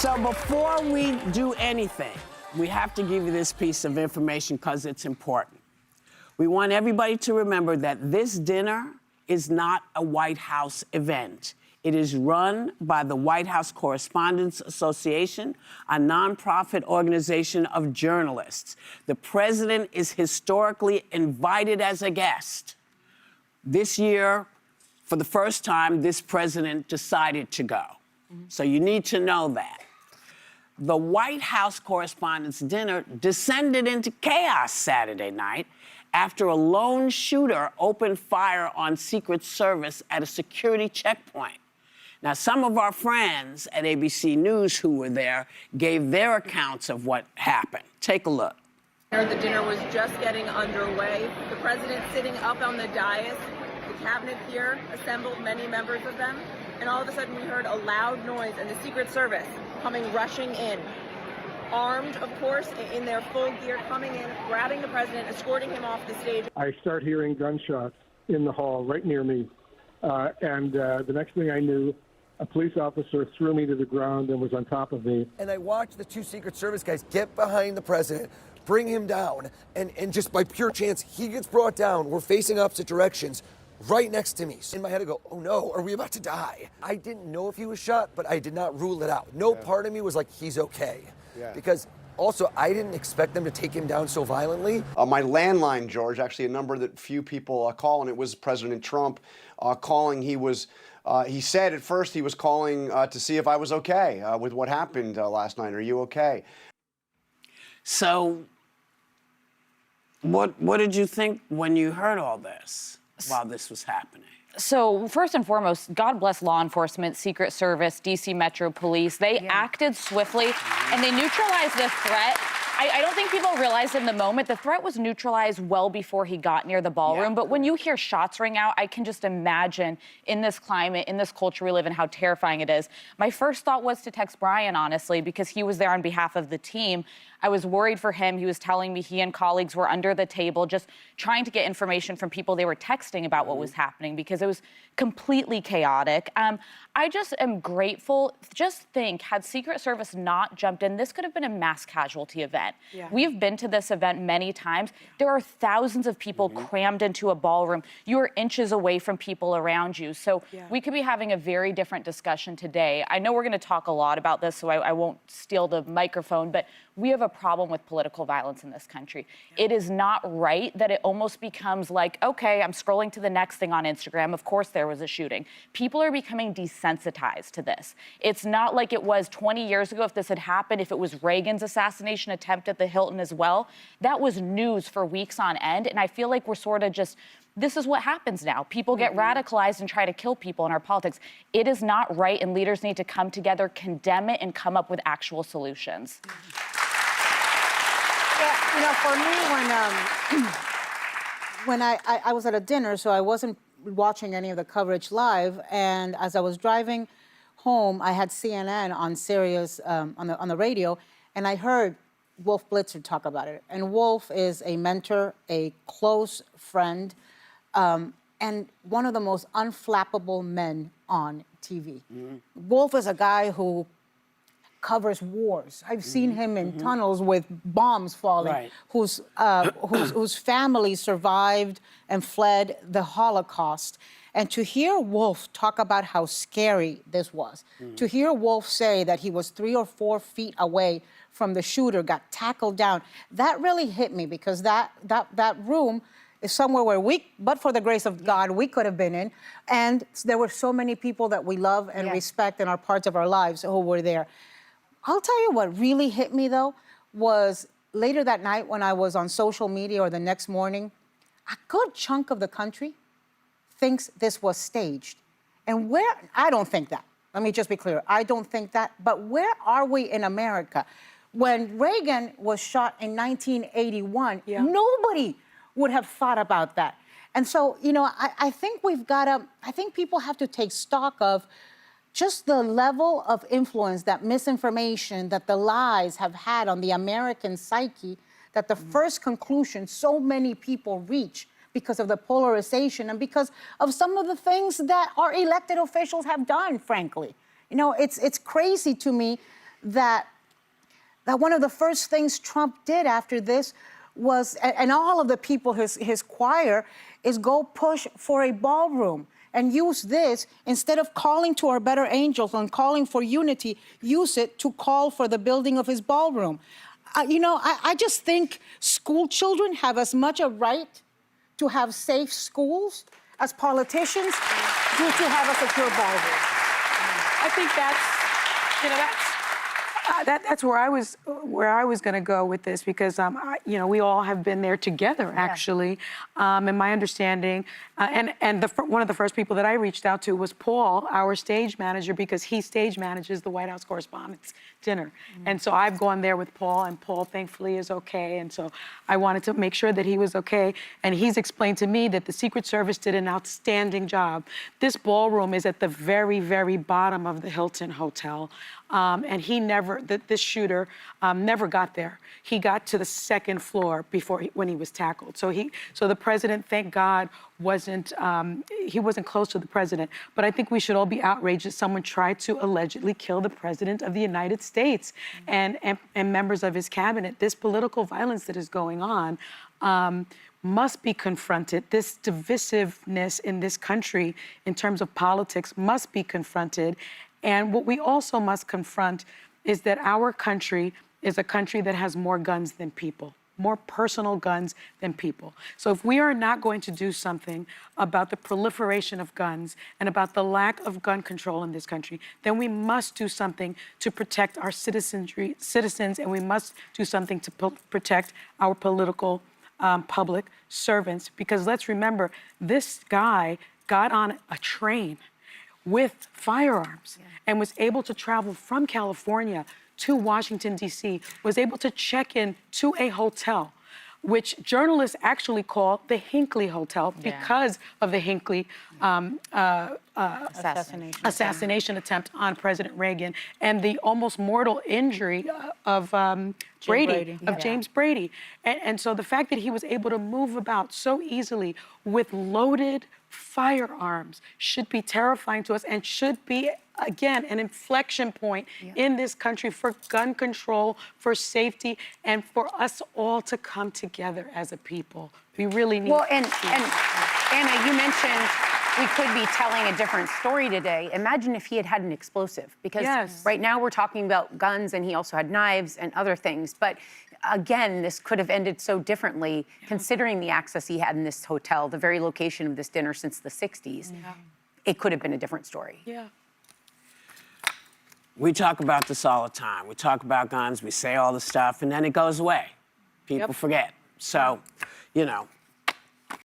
So before we do anything, we have to give you this piece of information because it's important. We want everybody to remember that this dinner is not a White House event. It is run by the White House Correspondents Association, a nonprofit organization of journalists. The president is historically invited as a guest. This year, for the first time, this president decided to go. So you need to know that. The White House Correspondents' Dinner descended into chaos Saturday night after a lone shooter opened fire on Secret Service at a security checkpoint. Now, some of our friends at ABC News who were there gave their accounts of what happened. Take a look. The dinner was just getting underway. The president sitting up on the dais, the cabinet here assembled, many members of them, and all of a sudden we heard a loud noise and the Secret Service coming rushing in, armed, of course, in their full gear, coming in, grabbing the president, escorting him off the stage. I start hearing gunshots in the hall right near me, and the next thing I knew, a police officer threw me to the ground and was on top of me. And I watched the two Secret Service guys get behind the president, bring him down, and just by pure chance, he gets brought down. We're facing opposite directions. Right next to me. In my head, I go, oh no, are we about to die? I didn't know if he was shot, but I did not rule it out. No part of me was like, he's okay. Because also, I didn't expect them to take him down so violently. My landline, George, actually a number that few people call, and it was President Trump calling. He said at first he was calling to see if I was okay with what happened last night. Are you okay? So what did you think when you heard all this while this was happening? So first and foremost, God bless law enforcement, Secret Service, DC Metro Police. They acted swiftly and they neutralized the threat. I don't think people realized in the moment the threat was neutralized well before he got near the ballroom. But when you hear shots ring out, I can just imagine in this climate, in this culture we live in, how terrifying it is. My first thought was to text Brian, honestly, because he was there on behalf of the team. I was worried for him. He was telling me he and colleagues were under the table just trying to get information from people they were texting about what was happening because it was completely chaotic. I just am grateful. Just think, had Secret Service not jumped in, this could have been a mass casualty event. We've been to this event many times. There are thousands of people crammed into a ballroom. You are inches away from people around you. So we could be having a very different discussion today. I know we're going to talk a lot about this, so I won't steal the microphone, but we have a problem with political violence in this country. It is not right that it almost becomes like, okay, I'm scrolling to the next thing on Instagram. Of course there was a shooting. People are becoming desensitized to this. It's not like it was 20 years ago if this had happened, if it was Reagan's assassination attempt at the Hilton as well. That was news for weeks on end, and I feel like we're sort of just, this is what happens now. People get radicalized and try to kill people in our politics. It is not right, and leaders need to come together, condemn it, and come up with actual solutions. Yeah, you know, for me, when I was at a dinner, so I wasn't watching any of the coverage live, and as I was driving home, I had CNN on Sirius on the radio, and I heard Wolf Blitzer talk about it. And Wolf is a mentor, a close friend, and one of the most unflappable men on TV. Wolf is a guy who covers wars. I've seen him in tunnels with bombs falling, whose family survived and fled the Holocaust. And to hear Wolf talk about how scary this was, to hear Wolf say that he was 3 or 4 feet away from the shooter, got tackled down, that really hit me because that room is somewhere where but for the grace of God, we could have been in. And there were so many people that we love and respect and are parts of our lives who were there. I'll tell you what really hit me, though, was later that night when I was on social media or the next morning, a good chunk of the country thinks this was staged. And I don't think that. Let me just be clear. I don't think that. But where are we in America? When Reagan was shot in 1981, nobody would have thought about that. And so, you know, I think I think people have to take stock of just the level of influence that misinformation, that the lies have had on the American psyche, that the first conclusion so many people reach because of the polarization and because of some of the things that our elected officials have done, frankly. You know, it's crazy to me that one of the first things Trump did after this was, and all of the people, his choir, is go push for a ballroom and use this, instead of calling to our better angels and calling for unity, use it to call for the building of his ballroom. I just think school children have as much a right to have safe schools as politicians do to have a secure ballroom. I think that's where I was going to go with this, because we all have been there together, actually. And my understanding, one of the first people that I reached out to was Paul, our stage manager, because he stage manages the White House Correspondents Dinner. And so I've gone there with Paul, and Paul thankfully is okay. And so I wanted to make sure that he was okay. And he's explained to me that the Secret Service did an outstanding job. This ballroom is at the very, very bottom of the Hilton Hotel. And this shooter never got there. He got to the second floor when he was tackled. So the president, thank God, he wasn't close to the president. But I think we should all be outraged that someone tried to allegedly kill the president of the United States and members of his cabinet. This political violence that is going on must be confronted. This divisiveness in this country in terms of politics must be confronted. And what we also must confront is that our country is a country that has more guns than people, more personal guns than people. So if we are not going to do something about the proliferation of guns and about the lack of gun control in this country, then we must do something to protect our citizens, and we must do something to protect our political public servants. Because let's remember, this guy got on a train with firearms and was able to travel from California to Washington, D.C., was able to check in to a hotel, which journalists actually call the Hinckley Hotel because of the Hinckley assassination attempt on President Reagan and the almost mortal injury of James Brady. And so the fact that he was able to move about so easily with loaded firearms should be terrifying to us and should be, again, an inflection point in this country for gun control, for safety, and for us all to come together as a people. We really need and Anna, you mentioned we could be telling a different story today. Imagine if he had had an explosive, because right now we're talking about guns, and he also had knives and other things. But again, this could have ended so differently, considering the access he had in this hotel, the very location of this dinner since the 60s. It could have been a different story. We talk about this all the time. We talk about guns, we say all the stuff, and then it goes away. People forget. So,